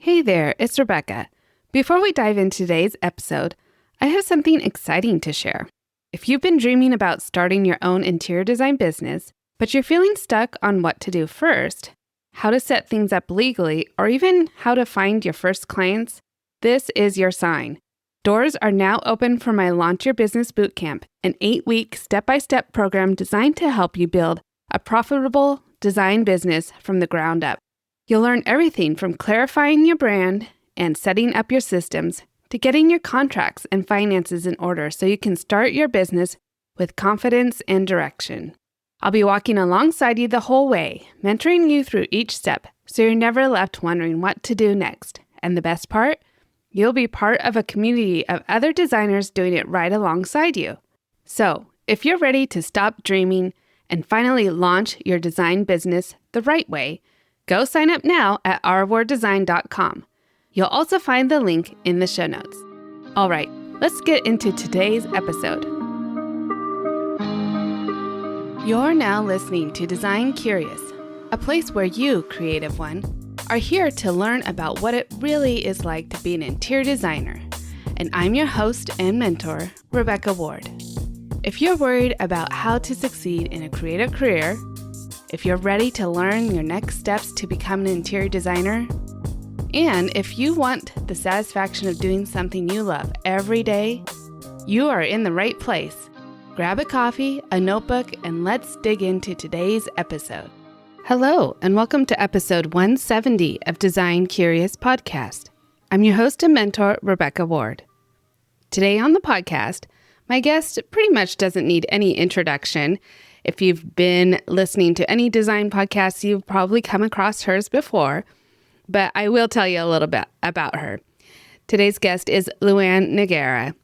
Hey there, it's Rebecca. Before we dive into today's episode, I have something exciting to share. If you've been dreaming about starting your own interior design business, but you're feeling stuck on what to do first, how to set things up legally, or even how to find your first clients, this is your sign. Doors are now open for my Launch Your Business Bootcamp, an 8-week step-by-step program designed to help you build a profitable design business from the ground up. You'll learn everything from clarifying your brand and setting up your systems to getting your contracts and finances in order so you can start your business with confidence and direction. I'll be walking alongside you the whole way, mentoring you through each step so you're never left wondering what to do next. And the best part? You'll be part of a community of other designers doing it right alongside you. So, if you're ready to stop dreaming and finally launch your design business the right way, go sign up now at ourworddesign.com. You'll also find the link in the show notes. All right, let's get into today's episode. You're now listening to Design Curious, a place where you, creative one, are here to learn about what it really is like to be an interior designer. And I'm your host and mentor, Rebecca Ward. If you're worried about how to succeed in a creative career, if you're ready to learn your next steps to become an interior designer, and if you want the satisfaction of doing something you love every day, you are in the right place. Grab a coffee, a notebook, and let's dig into today's episode. Hello, and welcome to episode 170 of Design Curious Podcast. I'm your host and mentor, Rebecca Ward. Today on the podcast, my guest pretty much doesn't need any introduction. If you've been listening to any design podcasts, you've probably come across hers before, but I will tell you a little bit about her. Today's guest is LuAnn Nigara.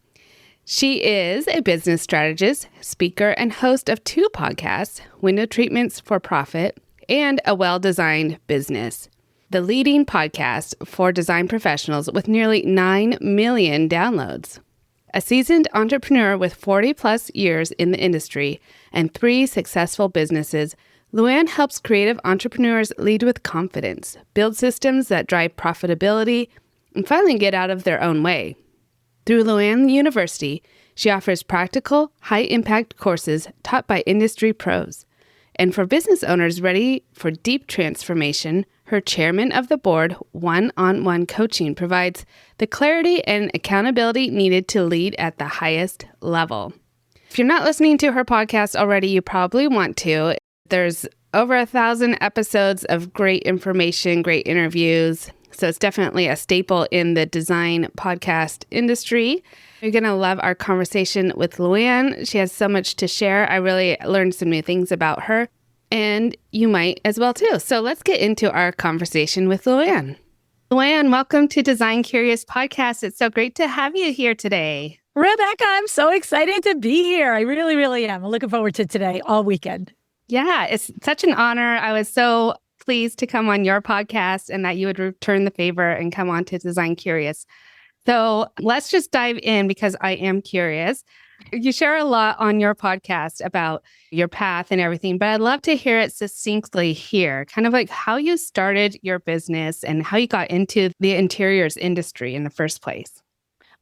She is a business strategist, speaker, and host of 2 podcasts, Window Treatments for Profit and A Well-Designed Business, the leading podcast for design professionals with nearly 9 million downloads. A seasoned entrepreneur with 40-plus years in the industry and 3 successful businesses, LuAnn helps creative entrepreneurs lead with confidence, build systems that drive profitability, and finally get out of their own way. Through LuAnn University, she offers practical, high-impact courses taught by industry pros. And for business owners ready for deep transformation, her chairman of the board one-on-one coaching provides the clarity and accountability needed to lead at the highest level. If you're not listening to her podcast already, you probably want to. There's over 1,000 episodes of great information, great interviews. So it's definitely a staple in the design podcast industry. You're going to love our conversation with LuAnn. She has so much to share. I really learned some new things about her, and you might as well too. So let's get into our conversation with LuAnn. LuAnn, welcome to Design Curious Podcast. It's so great to have you here today. Rebecca, I'm so excited to be here. I really, really am. I'm looking forward to today all weekend. Yeah, it's such an honor. I was so pleased to come on your podcast and that you would return the favor and come on to Design Curious. So let's just dive in because I am curious. You share a lot on your podcast about your path and everything, but I'd love to hear it succinctly here, kind of like how you started your business and how you got into the interiors industry in the first place.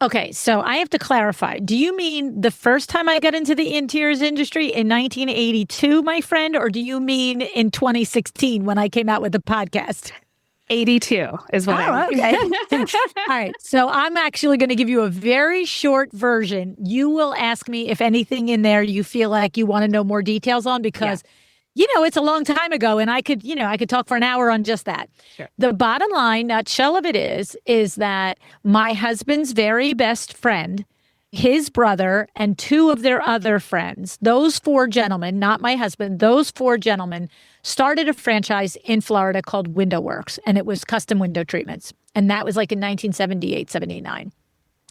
Okay, so I have to clarify. Do you mean the first time I got into the interiors industry in 1982, my friend, or do you mean in 2016 when I came out with the podcast? 82 is what I mean. Okay. All right. So I'm actually going to give you a very short version. You will ask me if anything in there you feel like you want to know more details on because, it's a long time ago and I could talk for an hour on just that. Sure. The bottom line, nutshell of it is that my husband's very best friend, his brother, and 2 of their other friends, those 4 gentlemen, not my husband, those 4 gentlemen started a franchise in Florida called Window Works, and it was custom window treatments. And that was like in 1978, 79.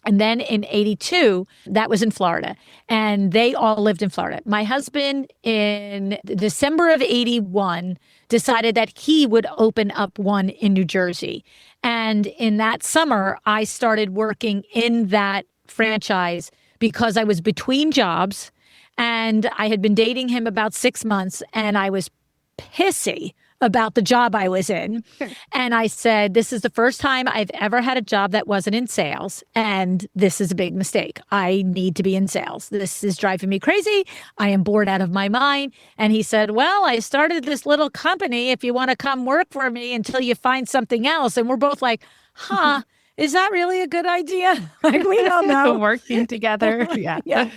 And then in 82, that was in Florida. And they all lived in Florida. My husband, in December of 81, decided that he would open up one in New Jersey. And in that summer, I started working in that franchise because I was between jobs and I had been dating him about 6 months and I was pissy about the job I was in. And I said, this is the first time I've ever had a job that wasn't in sales. And this is a big mistake. I need to be in sales. This is driving me crazy. I am bored out of my mind. And he said, well, I started this little company if you want to come work for me until you find something else. And we're both like, huh, is that really a good idea? Like, we don't know. Working together. Yeah. Yeah.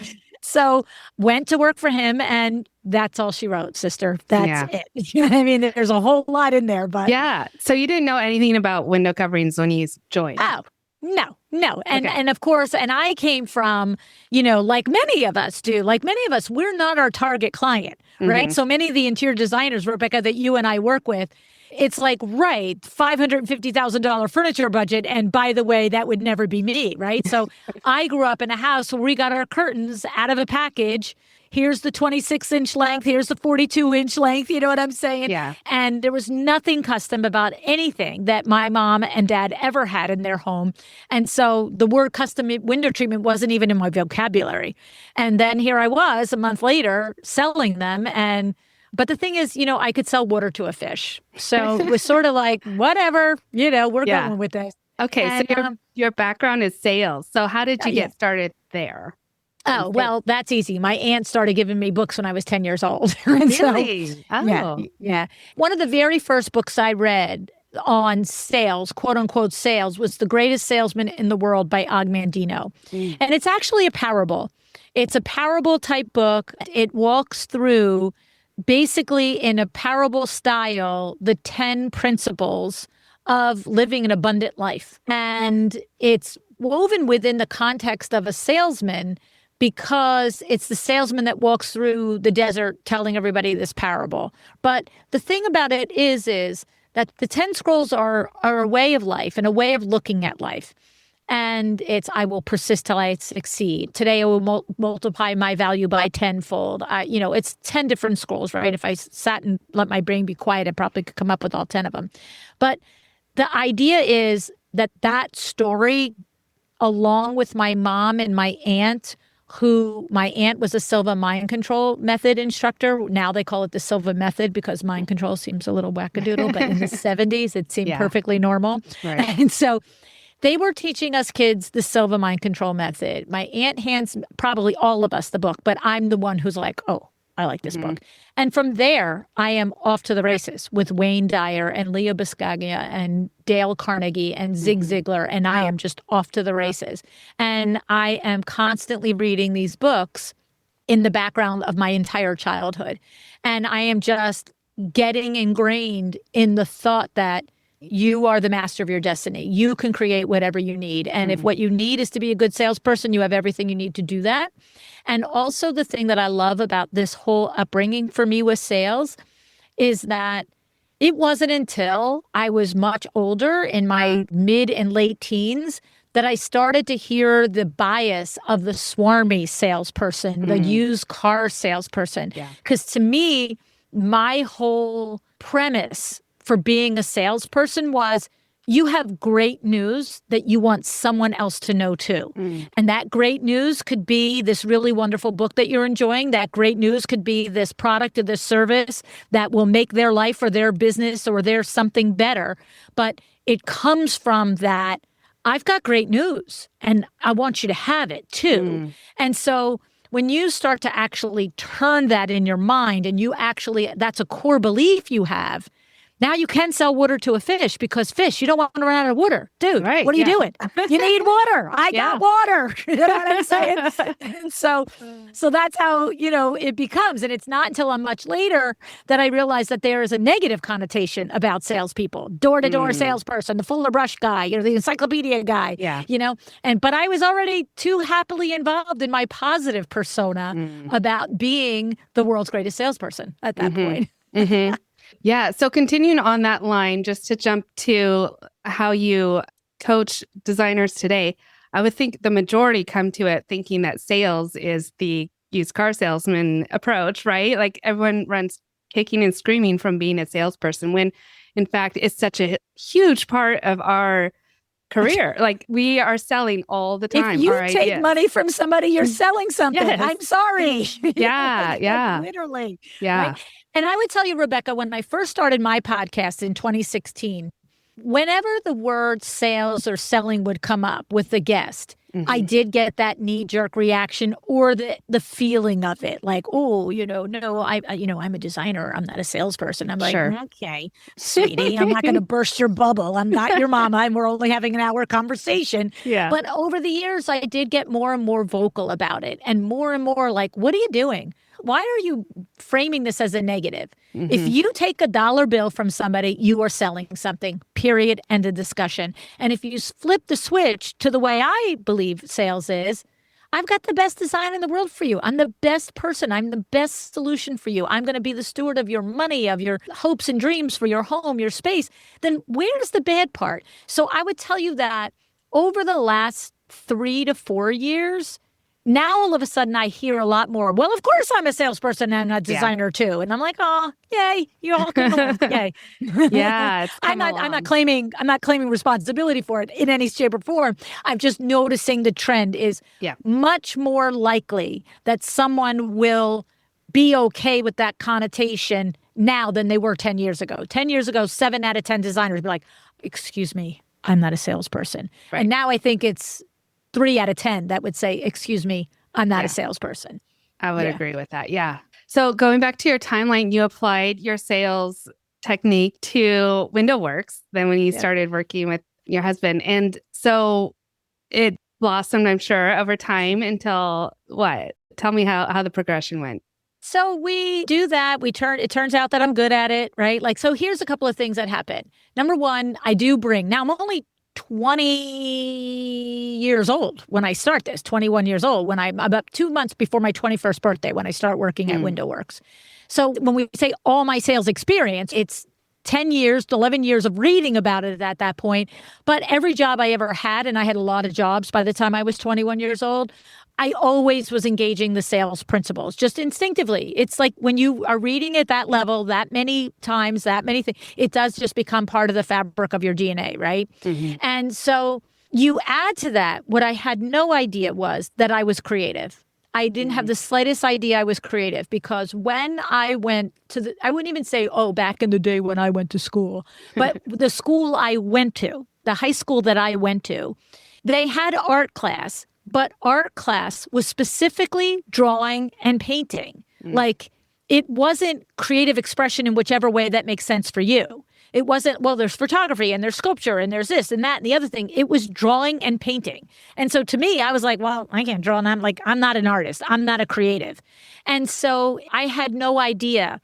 So went to work for him, and that's all she wrote, sister. That's it. You know what I mean? There's a whole lot in there, but yeah. So you didn't know anything about window coverings when you joined? Oh, no. And of course, and I came from, like many of us do, we're not our target client, right? So many of the interior designers, Rebecca, that you and I work with, it's like, right, $550,000 furniture budget. And by the way, that would never be me, right? So I grew up in a house where we got our curtains out of a package. Here's the 26-inch length. Here's the 42-inch length. You know what I'm saying? Yeah. And there was nothing custom about anything that my mom and dad ever had in their home. And so the word custom window treatment wasn't even in my vocabulary. And then here I was a month later selling them. But the thing is, I could sell water to a fish. So it was sort of like, whatever, we're going with this. Okay. And, so your background is sales. So how did you get started there? Oh, well, that's easy. My aunt started giving me books when I was 10 years old. Really? So, yeah. One of the very first books I read on sales, quote unquote sales, was The Greatest Salesman in the World by Og Mandino. And it's actually a parable. It's a parable type book. It walks through basically in a parable style, the 10 principles of living an abundant life. And it's woven within the context of a salesman because it's the salesman that walks through the desert telling everybody this parable. But the thing about it is that the 10 scrolls are a way of life and a way of looking at life. And it's, I will persist till I succeed. Today, I will multiply my value by tenfold. It's 10 different scrolls, right? If I sat and let my brain be quiet, I probably could come up with all 10 of them. But the idea is that story, along with my mom and my aunt, my aunt was a Silva mind control method instructor. Now they call it the Silva method because mind control seems a little wackadoodle. But in the 70s, it seemed perfectly normal. Right. And so they were teaching us kids the Silva mind control method. My aunt hands probably all of us the book, but I'm the one who's like, oh, I like this book. And from there, I am off to the races with Wayne Dyer and Leo Buscaglia and Dale Carnegie and Zig Ziglar, and I am just off to the races. And I am constantly reading these books in the background of my entire childhood. And I am just getting ingrained in the thought that you are the master of your destiny. You can create whatever you need. And if what you need is to be a good salesperson, you have everything you need to do that. And also the thing that I love about this whole upbringing for me with sales is that it wasn't until I was much older, in my mid and late teens, that I started to hear the bias of the swarmy salesperson, the used car salesperson. Because to me, my whole premise for being a salesperson was, you have great news that you want someone else to know too. And that great news could be this really wonderful book that you're enjoying. That great news could be this product or this service that will make their life or their business or their something better. But it comes from that, I've got great news and I want you to have it too. And so when you start to actually turn that in your mind and that's a core belief you have, now you can sell water to a fish because fish, you don't want to run out of water. Dude, what are you doing? You need water. I got water. You know what I'm saying? And so that's how, it becomes. And it's not until much later that I realized that there is a negative connotation about salespeople. Door-to-door salesperson, the Fuller Brush guy, the encyclopedia guy, but I was already too happily involved in my positive persona about being the world's greatest salesperson at that point. Yeah. So continuing on that line, just to jump to how you coach designers today, I would think the majority come to it thinking that sales is the used car salesman approach, right? Like everyone runs kicking and screaming from being a salesperson when in fact it's such a huge part of our career. Like we are selling all the time. If you take money from somebody, you're selling something. I'm sorry. Yeah. Literally. Yeah. Right? And I would tell you, Rebecca, when I first started my podcast in 2016, whenever the word sales or selling would come up with the guest, I did get that knee-jerk reaction or the feeling of it, like, oh, no, I'm a designer. I'm not a salesperson. I'm like, Sure. okay, sweetie, I'm not going to burst your bubble. I'm not your mama, and we're only having an hour conversation. Yeah. But over the years, I did get more and more vocal about it, and more like, what are you doing? Why are you framing this as a negative? If you take a dollar bill from somebody, you are selling something, period, end of discussion. And if you flip the switch to the way I believe sales is, I've got the best design in the world for you. I'm the best person. I'm the best solution for you. I'm going to be the steward of your money, of your hopes and dreams for your home, your space. Then where's the bad part? So I would tell you that over the last 3 to 4 years, now all of a sudden I hear a lot more, well, of course I'm a salesperson and a designer too. And I'm like, oh, yay, you all come along. Yay. Yeah, it's I'm not claiming responsibility for it in any shape or form. I'm just noticing the trend is much more likely that someone will be okay with that connotation now than they were 10 years ago. 10 years ago, 7 out of 10 designers would be like, excuse me, I'm not a salesperson. Right. And now I think it's 3 out of 10 that would say, excuse me, I'm not a salesperson. I would agree with that. Yeah. So going back to your timeline, you applied your sales technique to WindowWorks then when you started working with your husband. And so it blossomed, I'm sure, over time until what? Tell me how the progression went. So we do that. It turns out that I'm good at it, right? Like, so here's a couple of things that happen. Number one, I do bring, now I'm only 20 years old when I start this, 21 years old, when I'm about 2 months before my 21st birthday, when I start working at WindowWorks. So when we say all my sales experience, it's 10 years, 11 years of reading about it at that point. But every job I ever had, and I had a lot of jobs by the time I was 21 years old, I always was engaging the sales principles, just instinctively. It's like when you are reading at that level, that many times, that many things, it does just become part of the fabric of your DNA, right? And so you add to that, what I had no idea was that I was creative. I didn't have the slightest idea I was creative because when I went to I wouldn't even say, oh, back in the day when I went to school, but the school I went to, the high school that I went to, they had art class, but art class was specifically drawing and painting. Like, it wasn't creative expression in whichever way that makes sense for you. It wasn't, well, there's photography and there's sculpture and there's this and that and the other thing. It was drawing and painting. And so to me, I was like, well, I can't draw. And I'm not an artist. I'm not a creative. And so I had no idea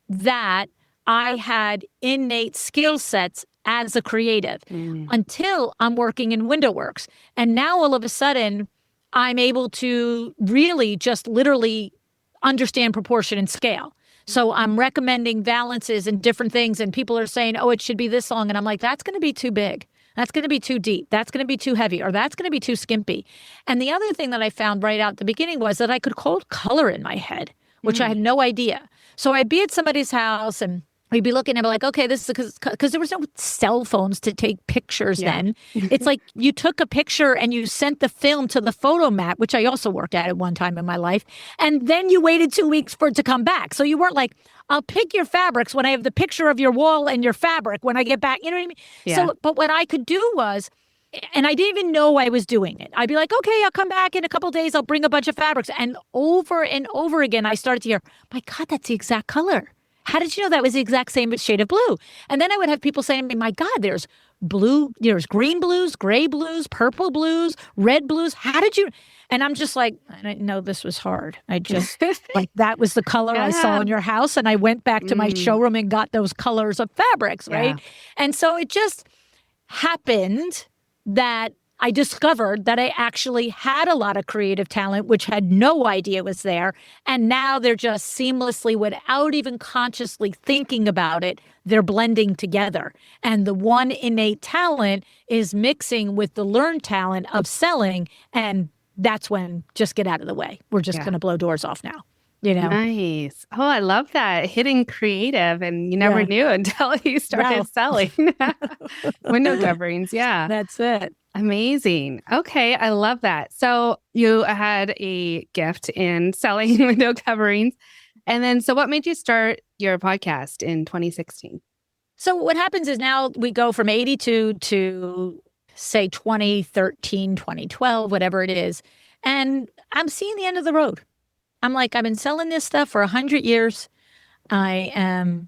that I had innate skill sets as a creative until I'm working in WindowWorks. And now all of a sudden, I'm able to really just literally understand proportion and scale. So I'm recommending balances and different things, and people are saying, oh, it should be this long. And I'm like, that's going to be too big. That's going to be too deep. That's going to be too heavy, or that's going to be too skimpy. And the other thing that I found right out at the beginning was that I could hold color in my head, which I had no idea. So I'd be at somebody's house and we'd be looking and be like, okay, this is because there was no cell phones to take pictures then. It's like you took a picture and you sent the film to the photomat, which I also worked at one time in my life. And then you waited 2 weeks for it to come back. So you weren't like, I'll pick your fabrics when I have the picture of your wall and your fabric when I get back. You know what I mean? Yeah. So, but what I could do was, and I didn't even know I was doing it. I'd be like, okay, I'll come back in a couple of days. I'll bring a bunch of fabrics. And over again, I started to hear, my God, that's the exact color. How did you know that was the exact same shade of blue? And then I would have people saying to me, my God, there's blue, there's green blues, gray blues, purple blues, red blues. How did you? And I'm just like, I didn't know this was hard. I just, like, that was the color I saw in your house. And I went back to my showroom and got those colors of fabrics, right? Yeah. And so it just happened that I discovered that I actually had a lot of creative talent, which had no idea was there. And now they're just seamlessly, without even consciously thinking about it, they're blending together. And the one innate talent is mixing with the learned talent of selling. And that's when, just get out of the way. We're just going to blow doors off now. You know? Nice. Oh, I love that. Hitting creative, and you never knew until you started selling window coverings. Yeah. That's it. Amazing. Okay. I love that. So you had a gift in selling window coverings. And then, so what made you start your podcast in 2016? So what happens is now we go from 82 to say 2013, 2012, whatever it is. And I'm seeing the end of the road. I'm like, I've been selling this stuff for 100 years. I am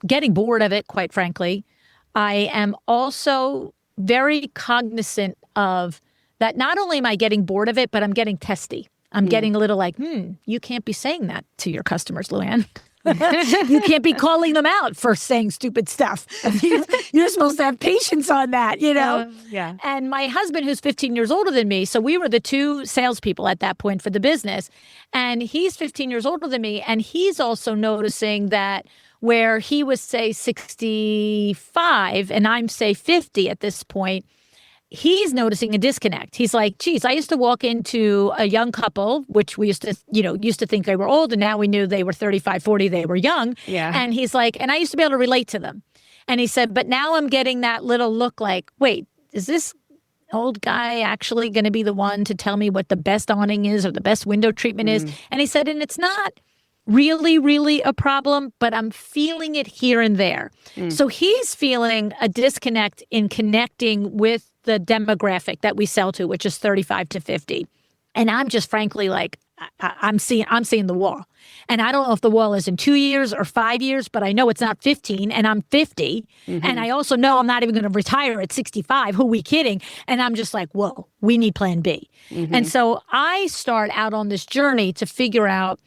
getting bored of it, quite frankly. I am also very cognizant of that. Not only am I getting bored of it, but I'm getting testy. I'm getting a little like, you can't be saying that to your customers, LuAnn. You can't be calling them out for saying stupid stuff. You're supposed to have patience on that, you know? Yeah. And my husband, who's 15 years older than me, so we were the two salespeople at that point for the business. And he's 15 years older than me. And he's also noticing that where he was, say, 65 and I'm, say, 50 at this point, he's noticing a disconnect. He's like, geez, I used to walk into a young couple, which we used to think they were old, and now we knew they were 35, 40, they were young. Yeah. And he's like, and I used to be able to relate to them. And he said, but now I'm getting that little look like, wait, is this old guy actually going to be the one to tell me what the best awning is or the best window treatment is? And he said, and it's not really, really a problem, but I'm feeling it here and there. So he's feeling a disconnect in connecting with the demographic that we sell to, which is 35 to 50. And I'm just frankly like, I'm seeing the wall. And I don't know if the wall is in 2 years or 5 years, but I know it's not 15 and I'm 50. And I also know I'm not even going to retire at 65. Who are we kidding? And I'm just like, whoa, we need plan B. And so I start out on this journey to figure out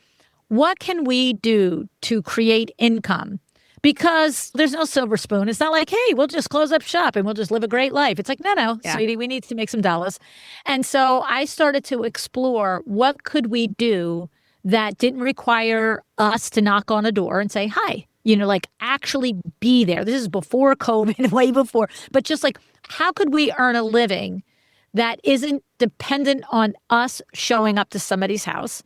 what can we do to create income? Because there's no silver spoon. It's not like, hey, we'll just close up shop and we'll just live a great life. It's like, no, sweetie, we need to make some dollars. And so I started to explore what could we do that didn't require us to knock on a door and say, hi, like actually be there. This is before COVID, way before. But just like, how could we earn a living that isn't dependent on us showing up to somebody's house?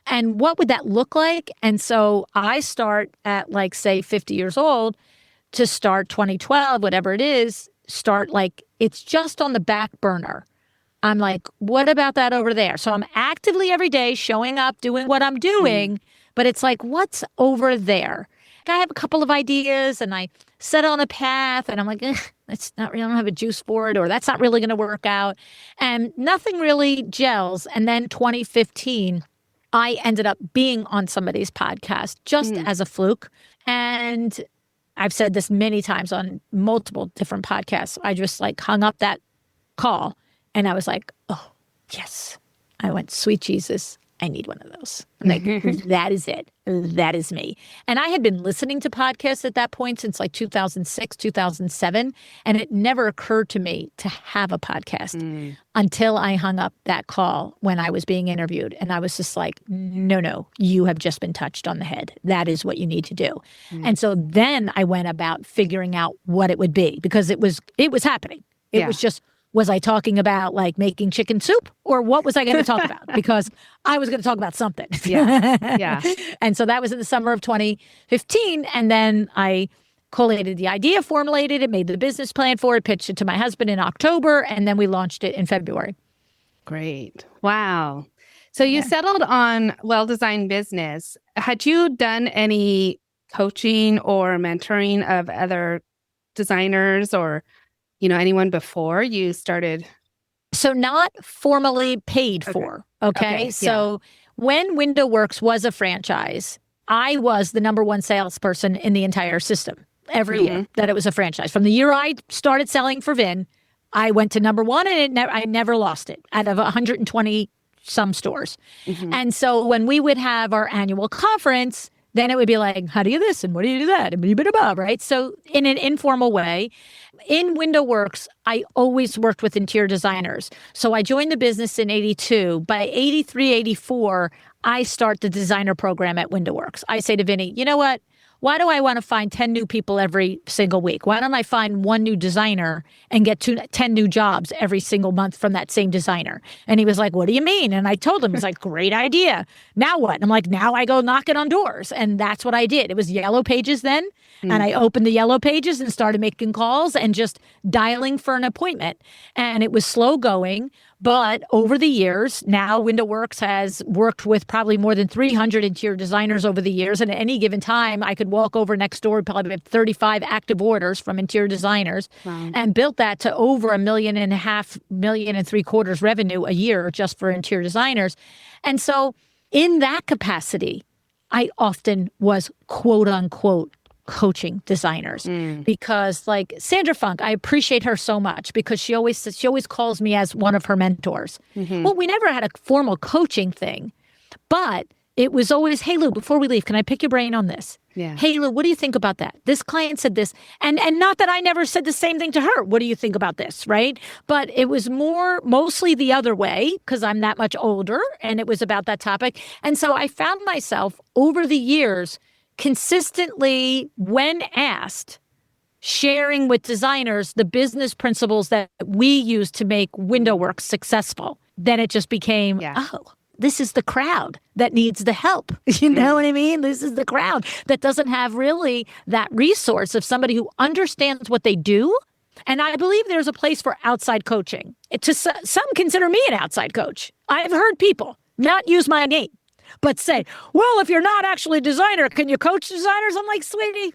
And what would that look like? And so I start at like, say, 50 years old to start 2012, whatever it is, start like it's just on the back burner. I'm like, what about that over there? So I'm actively every day showing up, doing what I'm doing, but it's like, what's over there? I have a couple of ideas and I set on a path and I'm like, that's not really, I don't have a juice for it, or that's not really going to work out. And nothing really gels. And then 2015, I ended up being on somebody's podcast just as a fluke. And I've said this many times on multiple different podcasts. I just like hung up that call and I was like, oh, yes. I went, sweet Jesus, I need one of those. I'm like, that is it. That is me. And I had been listening to podcasts at that point since like 2006, 2007. And it never occurred to me to have a podcast until I hung up that call when I was being interviewed. And I was just like, no, you have just been touched on the head. That is what you need to do. And so then I went about figuring out what it would be because it was happening. It was just, was I talking about like making chicken soup or what was I going to talk about? Because I was going to talk about something. Yeah. And so that was in the summer of 2015. And then I collated the idea, formulated it, made the business plan for it, pitched it to my husband in October, and then we launched it in February. Great. Wow. So you settled on well-designed business. Had you done any coaching or mentoring of other designers or anyone before you started? So not formally paid for. Okay. So when WindowWorks was a franchise, I was the number one salesperson in the entire system every year that it was a franchise. From the year I started selling for Vin, I went to number one and I never lost it out of 120 some stores. And so when we would have our annual conference, then it would be like, how do you this? And what do you do that? And blah, blah, blah, right? So in an informal way, in WindowWorks, I always worked with interior designers. So I joined the business in 82. By 83, 84, I start the designer program at WindowWorks. I say to Vinny, you know what? Why do I want to find 10 new people every single week? Why don't I find one new designer and get 10 new jobs every single month from that same designer? And he was like, what do you mean? And I told him, he's like, great idea. Now what? And I'm like, now I go knocking on doors. And that's what I did. It was Yellow Pages then. And I opened the Yellow Pages and started making calls and just dialing for an appointment. And it was slow going, But over the years, now WindowWorks has worked with probably more than 300 interior designers over the years. And at any given time, I could walk over next door, probably have 35 active orders from interior designers, and built that to over $1.5 million, $1.75 million revenue a year just for interior designers. And so in that capacity, I often was quote unquote coaching designers because like Sandra Funk, I appreciate her so much because she always calls me as one of her mentors. Well, we never had a formal coaching thing, but it was always, hey, Lou, before we leave, can I pick your brain on this? Yeah. Hey, Lou, what do you think about that? This client said this. And not that I never said the same thing to her. What do you think about this? Right. But it was mostly the other way because I'm that much older and it was about that topic. And so I found myself over the years consistently, when asked, sharing with designers the business principles that we use to make WindowWorks successful. Then it just became, this is the crowd that needs the help. You know what I mean? This is the crowd that doesn't have really that resource of somebody who understands what they do. And I believe there's a place for outside coaching. Some consider me an outside coach. I've heard people not use my name, but say, well, if you're not actually a designer, can you coach designers? I'm like, sweetie,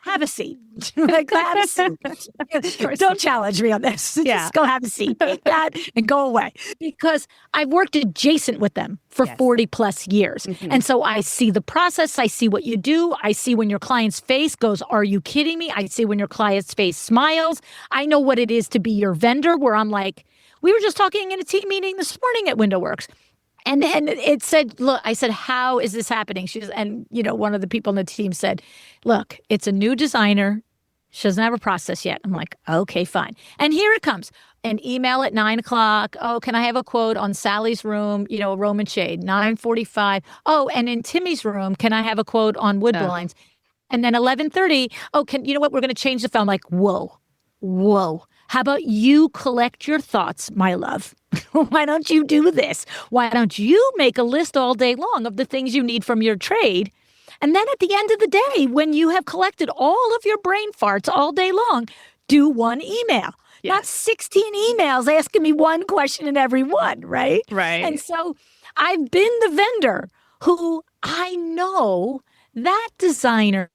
have a seat. Like, have a seat. Don't challenge me on this. Just go have a seat. Take that and go away. Because I've worked adjacent with them for 40 plus years. And so I see the process. I see what you do. I see when your client's face goes, are you kidding me? I see when your client's face smiles. I know what it is to be your vendor, where I'm like, we were just talking in a team meeting this morning at WindowWorks. And it said, look, I said, how is this happening? And one of the people on the team said, look, it's a new designer. She doesn't have a process yet. I'm like, okay, fine. And here it comes. An email at 9:00. Oh, can I have a quote on Sally's room, a Roman shade, 9:45. Oh, and in Timmy's room, can I have a quote on wood blinds? And then 11:30. Oh, you know what? We're going to change the film. I'm like, whoa. How about you collect your thoughts, my love? Why don't you do this? Why don't you make a list all day long of the things you need from your trade? And then at the end of the day, when you have collected all of your brain farts all day long, do one email. Not 16 emails asking me one question in every one, right? Right. And so I've been the vendor who I know that designer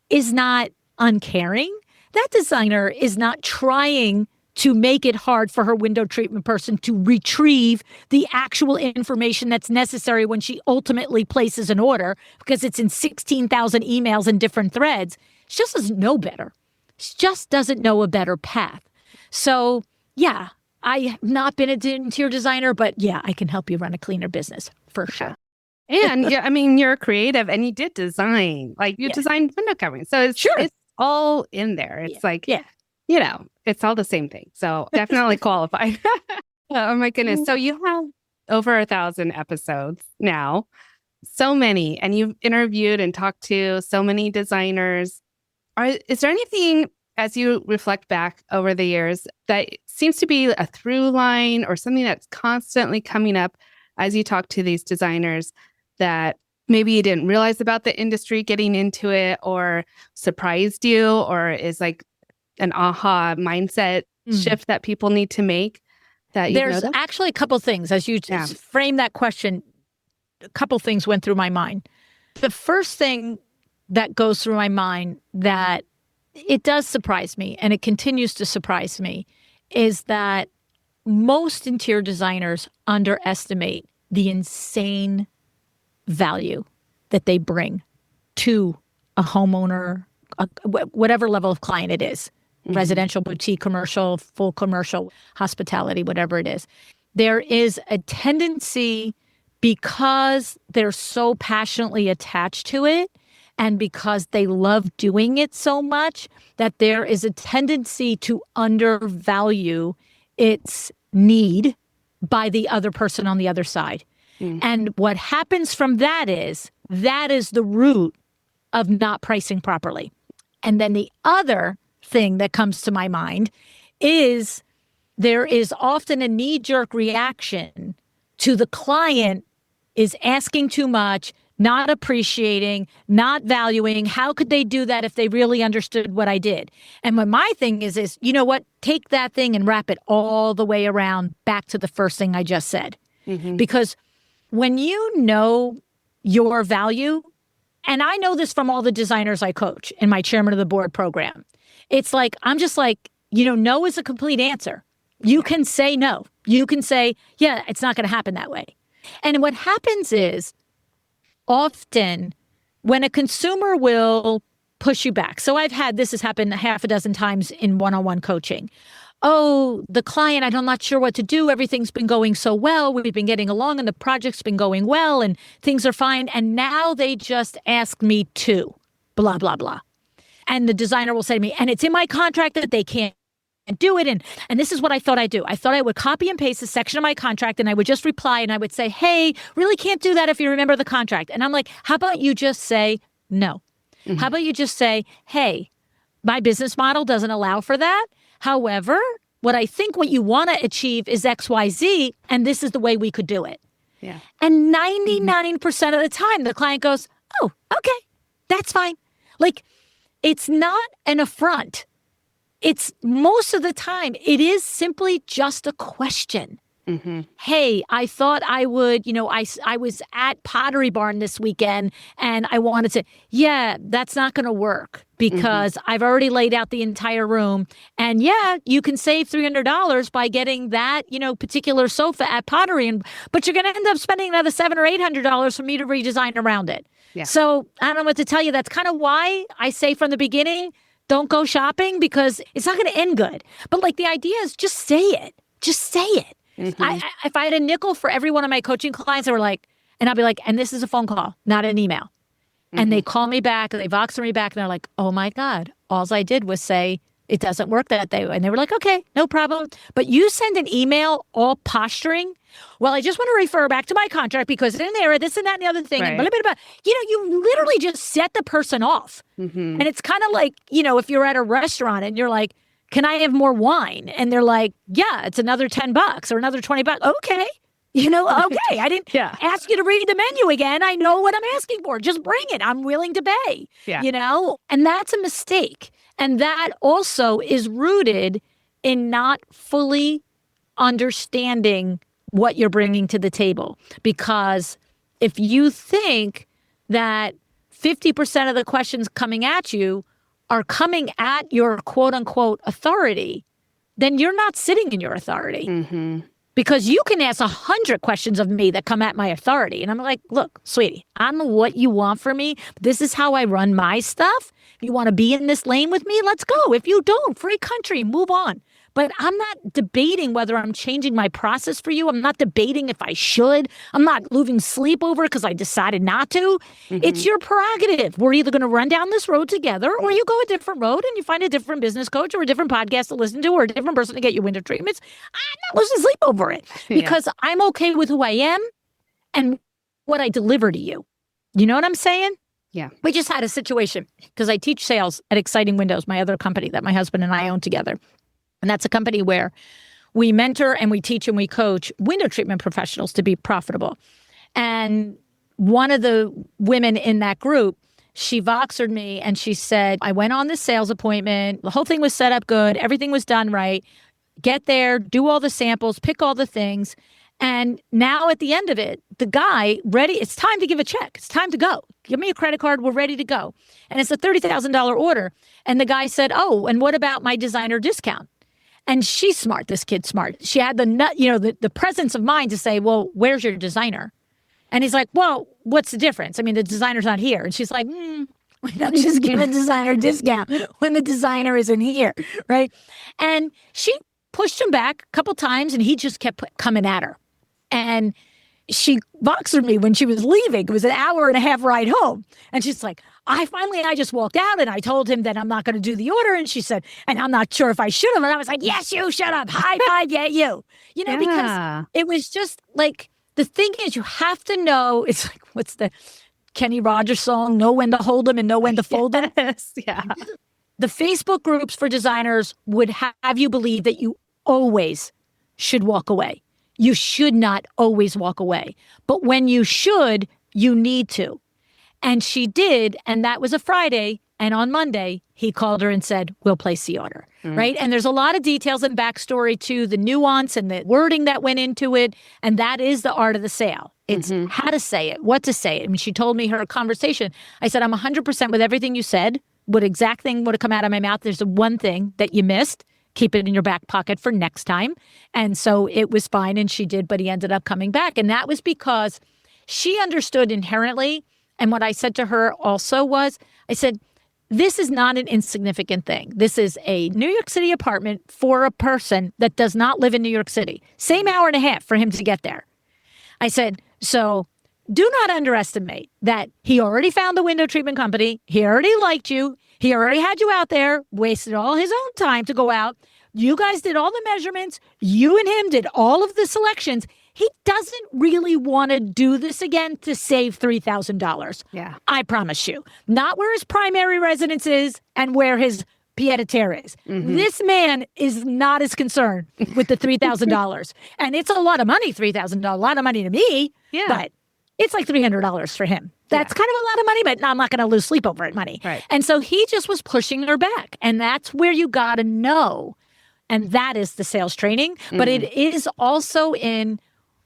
is not uncaring. That designer is not trying to make it hard for her window treatment person to retrieve the actual information that's necessary when she ultimately places an order because it's in 16,000 emails in different threads. She just doesn't know better. She just doesn't know a better path. So, I have not been an interior designer, but I can help you run a cleaner business for sure. And you're creative and you did design, like you designed window coverings. So it's all in there. It's it's all the same thing. So definitely qualified. Oh my goodness. So you have over 1,000 episodes now, so many, and you've interviewed and talked to so many designers. Is there anything, as you reflect back over the years, that seems to be a through line or something that's constantly coming up as you talk to these designers that maybe you didn't realize about the industry getting into it, or surprised you, or is like an aha mindset shift that people need to make? That there's actually a couple things as you frame that question. A couple things went through my mind. The first thing that goes through my mind that it does surprise me, and it continues to surprise me, is that most interior designers underestimate the insane value that they bring to a homeowner, whatever level of client it is, residential, boutique, commercial, full commercial, hospitality, whatever it is. There is a tendency, because they're so passionately attached to it and because they love doing it so much, that there is a tendency to undervalue its need by the other person on the other side. And what happens from that is the root of not pricing properly. And then the other thing that comes to my mind is there is often a knee-jerk reaction to the client is asking too much, not appreciating, not valuing. How could they do that if they really understood what I did? And what my thing is, you know what? Take that thing and wrap it all the way around back to the first thing I just said. Because when you know your value, and I know this from all the designers I coach in my chairman of the board program, it's like, I'm just like, no is a complete answer. You can say no. You can say, yeah, it's not going to happen that way. And what happens is often when a consumer will push you back. So this has happened half a dozen times in one-on-one coaching. Oh, the client, I'm not sure what to do. Everything's been going so well. We've been getting along and the project's been going well and things are fine. And now they just ask me to blah, blah, blah. And the designer will say to me, and it's in my contract that they can't do it. And this is what I thought I'd do. I thought I would copy and paste a section of my contract and I would just reply and I would say, hey, really can't do that if you remember the contract. And I'm like, how about you just say no? How about you just say, hey, my business model doesn't allow for that. However, what you want to achieve is X, Y, Z, and this is the way we could do it. Yeah. And 99% of the time, the client goes, oh, okay, that's fine. Like, it's not an affront. It's most of the time, it is simply just a question. Hey, I thought I would, I was at Pottery Barn this weekend and I wanted to, yeah, that's not going to work because I've already laid out the entire room. And yeah, you can save $300 by getting that, particular sofa at Pottery, but you're going to end up spending another $700 or $800 for me to redesign around it. Yeah. So I don't know what to tell you. That's kind of why I say from the beginning, don't go shopping because it's not going to end good. But like the idea is just say it. Just say it. If I had a nickel for every one of my coaching clients that were like, and I'll be like, and this is a phone call, not an email. And they call me back, they Voxer me back, and they're like, oh my God, all I did was say, it doesn't work that day. And they were like, okay, no problem. But you send an email all posturing. Well, I just want to refer back to my contract because in there, this and that and the other thing. Right. And blah, blah, blah. You literally just set the person off. And it's kind of like, if you're at a restaurant and you're like, can I have more wine? And they're like, yeah, it's another $10 or another $20. Okay. Okay. I didn't ask you to read the menu again. I know what I'm asking for. Just bring it. I'm willing to pay, and that's a mistake. And that also is rooted in not fully understanding what you're bringing to the table. Because if you think that 50% of the questions coming at you are coming at your quote unquote authority, then you're not sitting in your authority. Because you can ask 100 questions of me that come at my authority. And I'm like, look, sweetie, I don't know what you want from me. This is how I run my stuff. If you want to be in this lane with me, let's go. If you don't, free country, move on. But I'm not debating whether I'm changing my process for you. I'm not debating if I should. I'm not losing sleep over it because I decided not to. It's your prerogative. We're either going to run down this road together or you go a different road and you find a different business coach or a different podcast to listen to or a different person to get your winter treatments. I'm not losing sleep over it because I'm okay with who I am and what I deliver to you. You know what I'm saying? Yeah. We just had a situation because I teach sales at Exciting Windows, my other company that my husband and I own together. And that's a company where we mentor and we teach and we coach window treatment professionals to be profitable. And one of the women in that group, she Voxered me and she said, I went on this sales appointment. The whole thing was set up good. Everything was done right. Get there, do all the samples, pick all the things. And now at the end of it, the guy ready, it's time to give a check. It's time to go. Give me a credit card. We're ready to go. And it's a $30,000 order. And the guy said, oh, and what about my designer discount? And she's smart. This kid's smart. She had the presence of mind to say, well, where's your designer? And he's like, well, what's the difference? I mean, the designer's not here. And she's like, why don't you just give a designer discount when the designer isn't here, right? And she pushed him back a couple times and he just kept coming at her. And she Voxered me when she was leaving. It was an hour and a half ride home. And she's like, I just walked out and I told him that I'm not going to do the order. And she said, and I'm not sure if I should have. And I was like, yes, you shut up. High five, yeah, you. Because it was just like, the thing is, you have to know, it's like, what's the Kenny Rogers song? Know when to hold them and know when to fold them. Yes, yeah. The Facebook groups for designers would have you believe that you always should walk away. You should not always walk away. But when you should, you need to. And she did. And that was a Friday. And on Monday, he called her and said, we'll place the order, right? And there's a lot of details and backstory to the nuance and the wording that went into it. And that is the art of the sale. It's how to say it, what to say it. I mean, she told me her conversation. I said, I'm 100% with everything you said. What exact thing would have come out of my mouth? There's the one thing that you missed. Keep it in your back pocket for next time. And so it was fine. And she did, but he ended up coming back. And that was because she understood inherently. And what I said to her also was, I said, this is not an insignificant thing. This is a New York City apartment for a person that does not live in New York City. Same hour and a half for him to get there. I said, so do not underestimate that he already found the window treatment company. He already liked you. He already had you out there, wasted all his own time to go out. You guys did all the measurements. You and him did all of the selections. He doesn't really want to do this again to save $3,000. Yeah. I promise you. Not where his primary residence is and where his pied-a-terre is. This man is not as concerned with the $3,000. And it's a lot of money, $3,000. A lot of money to me. Yeah. But it's like $300 for him. That's kind of a lot of money, but I'm not going to lose sleep over it money. Right. And so he just was pushing her back. And that's where you got to know. And that is the sales training. But it is also in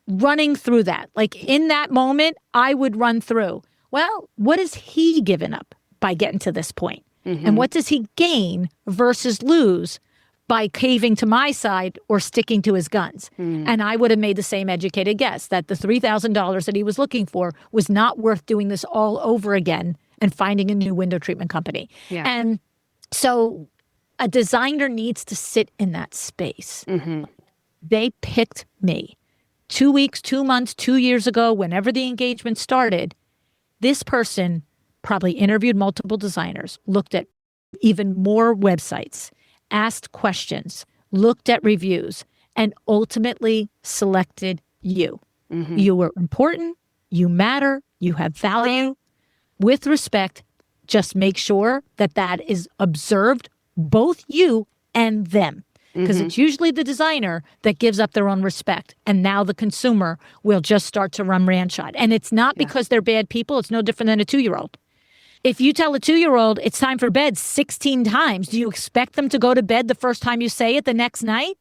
running through that. Like in that moment, I would run through, well, what has he given up by getting to this point? And what does he gain versus lose by caving to my side or sticking to his guns? And I would have made the same educated guess that the $3,000 that he was looking for was not worth doing this all over again and finding a new window treatment company. Yeah. And so a designer needs to sit in that space. They picked me 2 weeks, 2 months, 2 years ago, whenever the engagement started. This person probably interviewed multiple designers, looked at even more websites, asked questions, looked at reviews, and ultimately selected you. You were important, you matter, you have value. With respect, just make sure that that is observed, both you and them. Because it's usually the designer that gives up their own respect. And now the consumer will just start to run ranshot. And it's not because they're bad people. It's no different than a 2-year-old. If you tell a 2-year-old it's time for bed 16 times, do you expect them to go to bed the first time you say it the next night?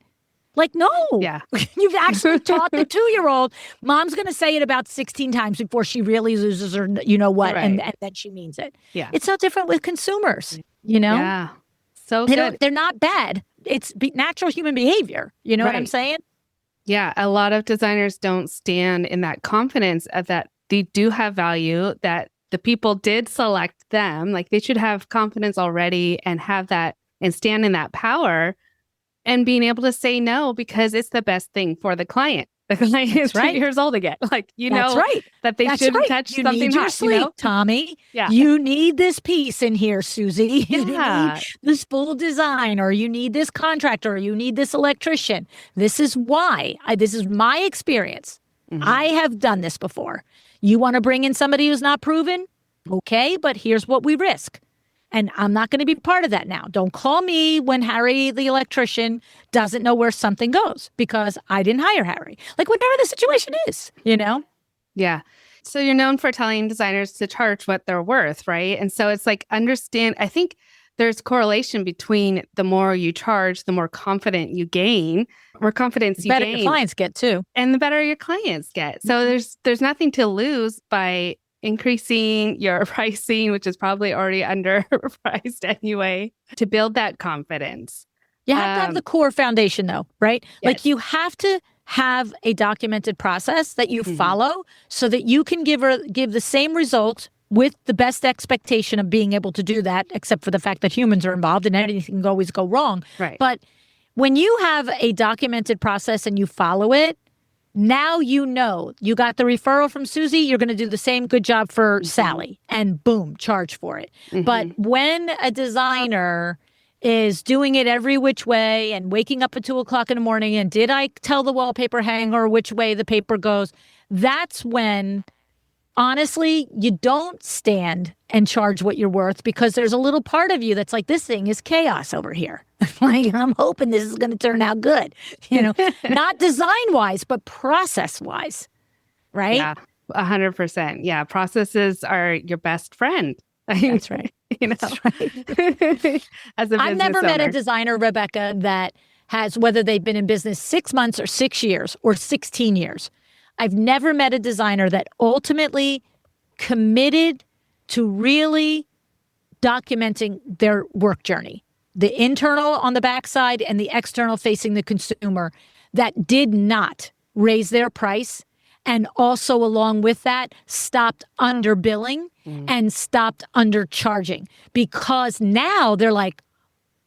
Like, no. Yeah. You've actually taught the 2-year-old, mom's going to say it about 16 times before she really loses her, you know what, and then she means it. Yeah. It's no different with consumers, you know? Yeah. So good. They're not bad. It's natural human behavior. You know what I'm saying? Yeah. A lot of designers don't stand in that confidence of that they do have value, that the people did select them. Like they should have confidence already and have that and stand in that power and being able to say no because it's the best thing for the client. The client is 2 years old again. Like, you know, that they shouldn't touch you something need your hot, sleep, you know? Tommy. Yeah. You need this piece in here, Susie. You Yeah. need this full design, or you need this contractor, or you need this electrician. This is why. This is my experience. I have done this before. You want to bring in somebody who's not proven? Okay, but here's what we risk. And I'm not going to be part of that now. Don't call me when Harry, the electrician, doesn't know where something goes because I didn't hire Harry. Like, whatever the situation is, you know? Yeah. So you're known for telling designers to charge what they're worth, right? And so it's like, I think there's correlation between the more you charge, the more confident you gain, more confidence you gain. The better your clients get too. And the better your clients get. So there's nothing to lose by increasing your pricing, which is probably already underpriced anyway, to build that confidence. You have to have the core foundation though, right? Yes. Like you have to have a documented process that you follow so that you can give the same result with the best expectation of being able to do that, except for the fact that humans are involved and anything can always go wrong. Right. But when you have a documented process and you follow it, now you know you got the referral from Susie, you're going to do the same good job for Sally, and boom, charge for it. But when a designer is doing it every which way and waking up at 2:00 in the morning and did I tell the wallpaper hanger which way the paper goes, that's when, honestly, you don't stand and charge what you're worth because there's a little part of you that's like, this thing is chaos over here. Like, I'm hoping this is going to turn out good, you know, not design wise, but process wise. Right. Yeah. 100%. Yeah. Processes are your best friend. That's right. That's right. As a I've business never met a owner. designer, Rebecca, that has, whether they've been in business 6 months or 6 years or 16 years, I've never met a designer that ultimately committed to really documenting their work journey, the internal on the backside and the external facing the consumer, that did not raise their price. And also along with that, stopped underbilling and stopped undercharging, because now they're like,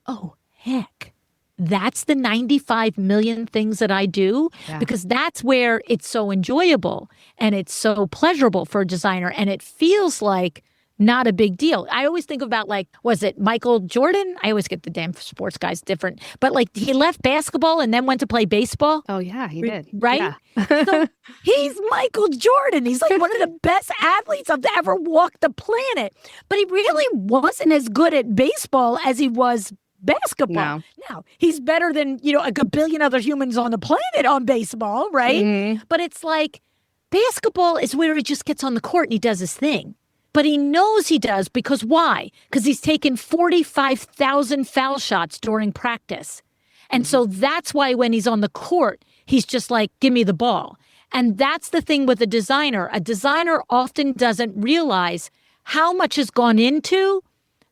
oh, heck, that's the 95 million things that I do, because that's where it's so enjoyable and it's so pleasurable for a designer. And it feels like not a big deal. I always think about, like, was it Michael Jordan? I always get the damn sports guys different. But like, he left basketball and then went to play baseball. Oh, yeah, he did. Right? Yeah. So he's Michael Jordan. He's like one of the best athletes to ever walk the planet. But he really wasn't as good at baseball as he was basketball. No. Now, he's better than, like a billion other humans on the planet on baseball, right? Mm-hmm. But it's like, basketball is where he just gets on the court and he does his thing. But he knows he does, because why? Because he's taken 45,000 foul shots during practice. And so that's why when he's on the court, he's just like, give me the ball. And that's the thing with a designer. A designer often doesn't realize how much has gone into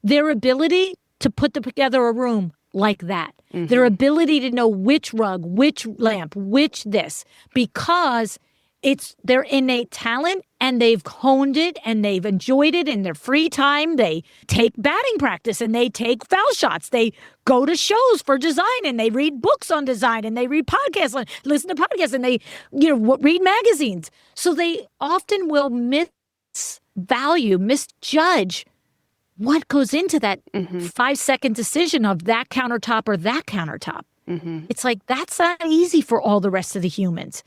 their ability to put together a room like that. Their ability to know which rug, which lamp, which this, because it's their innate talent, and they've honed it and they've enjoyed it in their free time. They take batting practice and they take foul shots. They go to shows for design and they read books on design and they read podcasts, listen to podcasts, and they, read magazines. So they often will misjudge what goes into that 5-second decision of that countertop or that countertop. It's like, that's not easy for all the rest of the humans.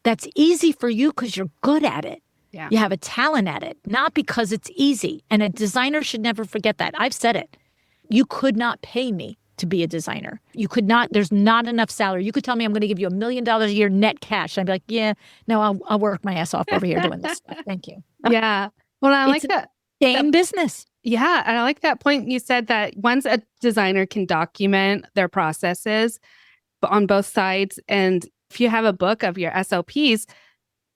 That's easy for you because you're good at it. Yeah. You have a talent at it, not because it's easy. And a designer should never forget that. I've said it. You could not pay me to be a designer. You could not. There's not enough salary. You could tell me I'm going to give you $1 million a year net cash. I'd be like, yeah, no, I'll work my ass off over here doing this stuff. Thank you. Yeah. Well, I like that. Game business. Yeah. And I like that point you said, that once a designer can document their processes on both sides, and if you have a book of your SOPs,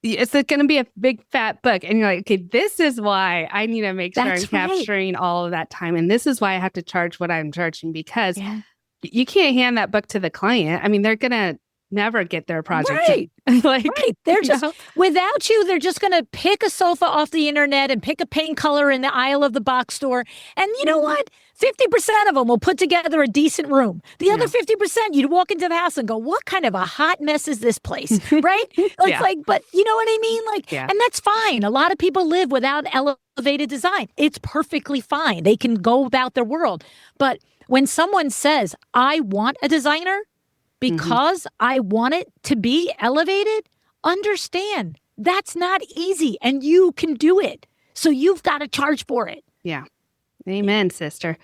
it's going to be a big fat book. And you're like, okay, this is why I need to make sure I'm capturing all of that time. And this is why I have to charge what I'm charging, because you can't hand that book to the client. I mean, they're going to never get their project done. They're just, without you, they're just going to pick a sofa off the internet and pick a paint color in the aisle of the box store. And you know what? 50% of them will put together a decent room. The other 50%, you'd walk into the house and go, what kind of a hot mess is this place? Right? It's like, but you know what I mean? And that's fine. A lot of people live without elevated design. It's perfectly fine. They can go about their world. But when someone says, I want a designer because I want it to be elevated, understand that's not easy, and you can do it. So you've got to charge for it. Yeah. Amen, sister.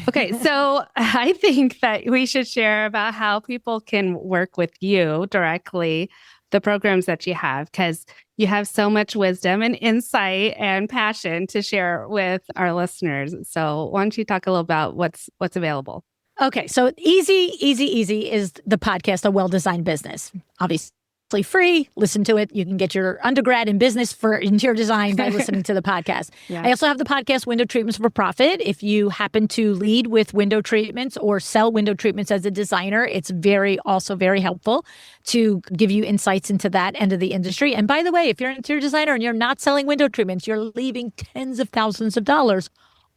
Okay, so I think that we should share about how people can work with you directly, the programs that you have, because you have so much wisdom and insight and passion to share with our listeners. So why don't you talk a little about what's available? Okay, so easy is the podcast, A Well-Designed Business. Obviously free. Listen to it. You can get your undergrad in business for interior design by listening to the podcast. I also have the podcast, Window Treatments for Profit. If you happen to lead with window treatments or sell window treatments as a designer, it's also very helpful to give you insights into that end of the industry. And by the way, if you're an interior designer and you're not selling window treatments, you're leaving tens of thousands of dollars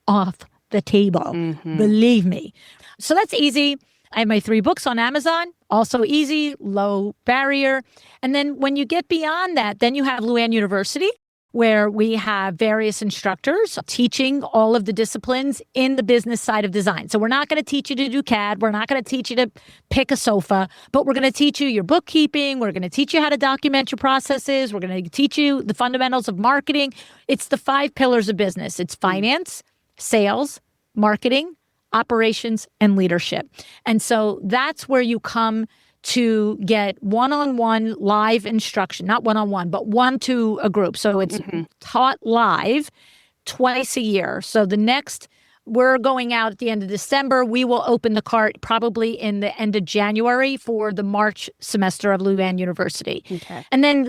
off the table. Believe me. So that's easy. I have my 3 books on Amazon, also easy, low barrier. And then when you get beyond that, then you have LuAnn University, where we have various instructors teaching all of the disciplines in the business side of design. So we're not going to teach you to do CAD. We're not going to teach you to pick a sofa, but we're going to teach you your bookkeeping. We're going to teach you how to document your processes. We're going to teach you the fundamentals of marketing. It's the 5 pillars of business. It's finance, sales, marketing, operations, and leadership. And so that's where you come to get one-on-one live instruction, not one-on-one, but one to a group. So it's taught live twice a year. So we're going out at the end of December. We will open the cart probably in the end of January for the March semester of LuAnn University. Okay. And then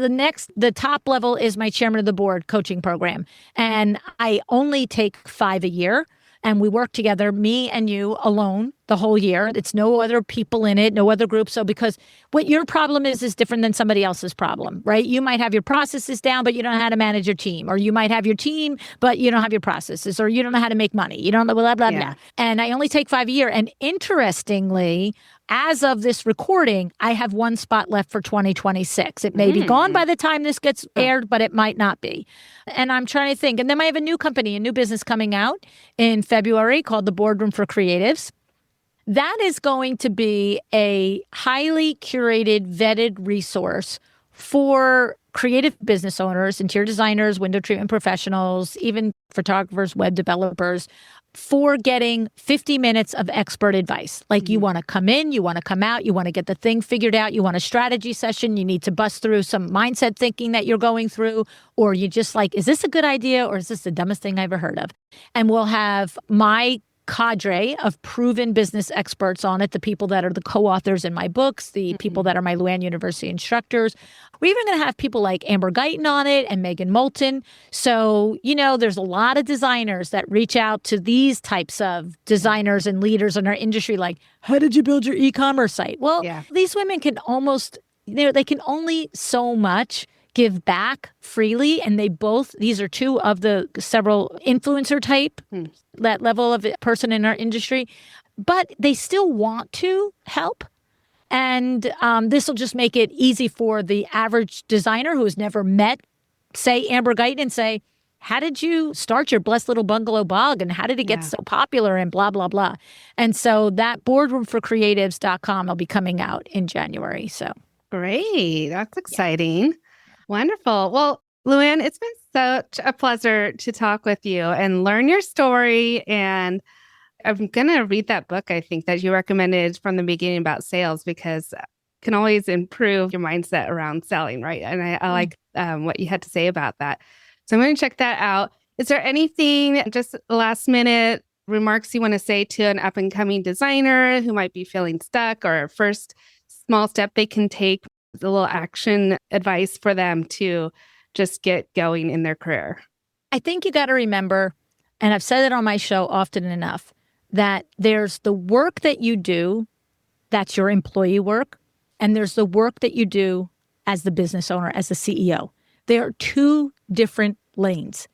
the top level is my chairman of the board coaching program. And I only take 5 a year. And we work together, me and you alone, the whole year. It's no other people in it, no other group. So because what your problem is different than somebody else's problem, right? You might have your processes down, but you don't know how to manage your team. Or you might have your team, but you don't have your processes. Or you don't know how to make money. You don't know, blah, blah, blah. And I only take 5 a year. And interestingly, as of this recording, I have 1 spot left for 2026. It may be gone by the time this gets aired, but it might not be. And I'm trying to think. And then I have a new company, a new business coming out in February called the Boardroom for Creatives. That is going to be a highly curated, vetted resource for creative business owners, interior designers, window treatment professionals, even photographers, web developers, for getting 50 minutes of expert advice. Like you want to come in, you want to come out, you want to get the thing figured out, you want a strategy session, you need to bust through some mindset thinking that you're going through, or you just like, is this a good idea or is this the dumbest thing I ever heard of? And we'll have my cadre of proven business experts on it, the people that are the co-authors in my books, the people that are my LuAnn University instructors. We're even going to have people like Amber Guyton on it and Megan Moulton. So, there's a lot of designers that reach out to these types of designers and leaders in our industry, like, how did you build your e-commerce site? Well, these women can they can only so much give back freely. And these are two of the several influencer type, that level of person in our industry, but they still want to help. And this will just make it easy for the average designer who has never met, say, Amber Guyton, and say, how did you start your blessed little bungalow blog and how did it get so popular and blah, blah, blah. And so that boardroomforcreatives.com will be coming out in January. So great. That's exciting. Wonderful. Well, LuAnn, it's been such a pleasure to talk with you and learn your story. And I'm going to read that book, I think, that you recommended from the beginning about sales, because it can always improve your mindset around selling, right? And I like what you had to say about that. So I'm going to check that out. Is there anything, just last minute remarks you want to say to an up and coming designer who might be feeling stuck, or a first small step they can take, a little action advice for them to just get going in their career? I think you got to remember, and I've said it on my show often enough, that there's the work that you do, that's your employee work, and there's the work that you do as the business owner, as the CEO. They are two different lanes.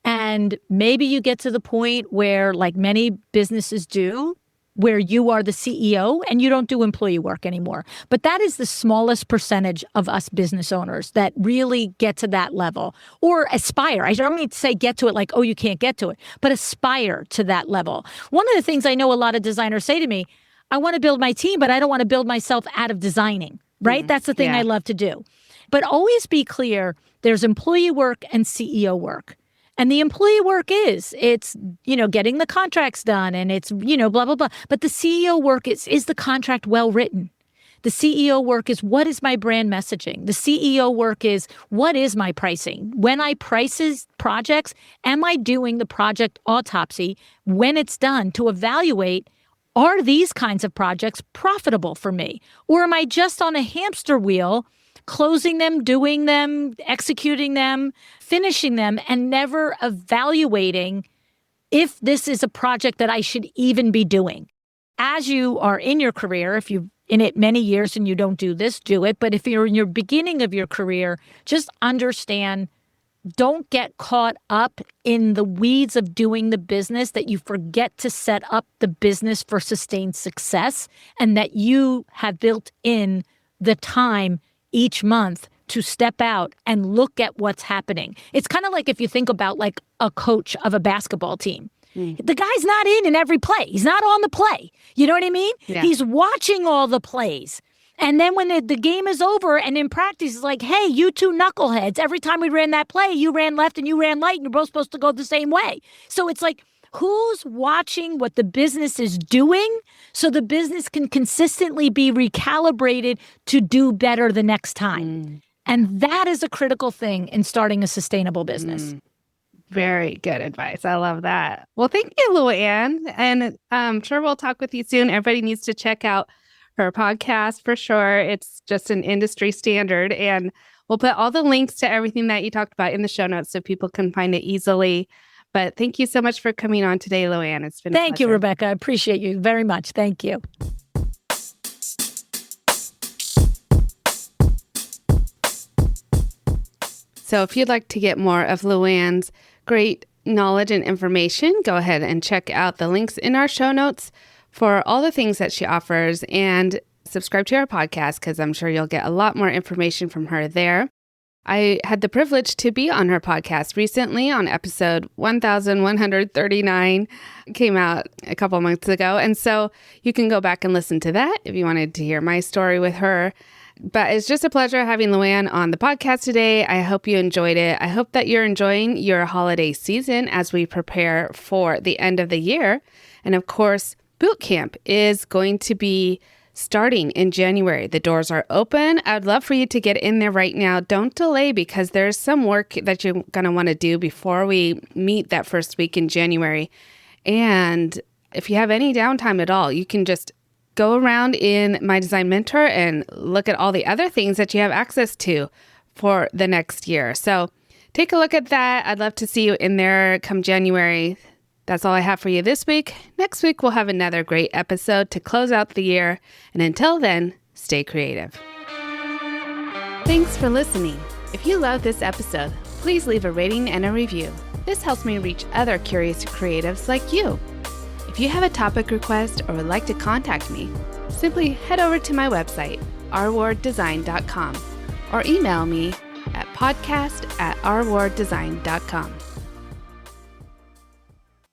And maybe you get to the point where, like many businesses do, where you are the CEO and you don't do employee work anymore. But that is the smallest percentage of us business owners that really get to that level, or aspire. I don't mean to say get to it like, oh, you can't get to it, but aspire to that level. One of the things I know a lot of designers say to me, I want to build my team, but I don't want to build myself out of designing, right? That's the thing I love to do. But always be clear, there's employee work and CEO work. And the employee work it's, getting the contracts done and it's, blah, blah, blah. But the CEO work is the contract well written? The CEO work is, what is my brand messaging? The CEO work is, what is my pricing? When I price projects, am I doing the project autopsy when it's done to evaluate, are these kinds of projects profitable for me? Or am I just on a hamster wheel, closing them, doing them, executing them, finishing them, and never evaluating if this is a project that I should even be doing? As you are in your career, if you've in it many years and you don't do this, do it. But if you're in your beginning of your career, just understand, don't get caught up in the weeds of doing the business that you forget to set up the business for sustained success, and that you have built in the time each month to step out and look at what's happening. It's kind of like if you think about like a coach of a basketball team. The guy's not in every play. He's not on the play. You know what I mean? Yeah. He's watching all the plays. And then when the game is over and in practice, it's like, hey, you two knuckleheads, every time we ran that play, you ran left and you ran right and you're both supposed to go the same way. So it's like, who's watching what the business is doing so the business can consistently be recalibrated to do better the next time. And that is a critical thing in starting a sustainable business. Very good advice. I love that. Well, thank you, LuAnn. And I'm sure we'll talk with you soon. Everybody needs to check out her podcast for sure. It's just an industry standard. And we'll put all the links to everything that you talked about in the show notes so people can find it easily. But thank you so much for coming on today, LuAnn. It's been a pleasure. Thank you, Rebecca. I appreciate you very much. Thank you. So if you'd like to get more of LuAnn's great knowledge and information, go ahead and check out the links in our show notes for all the things that she offers, and subscribe to our podcast because I'm sure you'll get a lot more information from her there. I had the privilege to be on her podcast recently on episode 1139. It came out a couple months ago. And so you can go back and listen to that if you wanted to hear my story with her. But it's just a pleasure having LuAnn on the podcast today. I hope you enjoyed it. I hope that you're enjoying your holiday season as we prepare for the end of the year. And of course, Bootcamp is going to be starting in January. The doors are open. I'd love for you to get in there right now. Don't delay because there's some work that you're going to want to do before we meet that first week in January. And if you have any downtime at all, you can just go around in My Design Mentor and look at all the other things that you have access to for the next year. So take a look at that. I'd love to see you in there come January. That's all I have for you this week. Next week, we'll have another great episode to close out the year. And until then, stay creative. Thanks for listening. If you love this episode, please leave a rating and a review. This helps me reach other curious creatives like you. If you have a topic request or would like to contact me, simply head over to my website, rwarddesign.com, or email me at podcast@rwarddesign.com.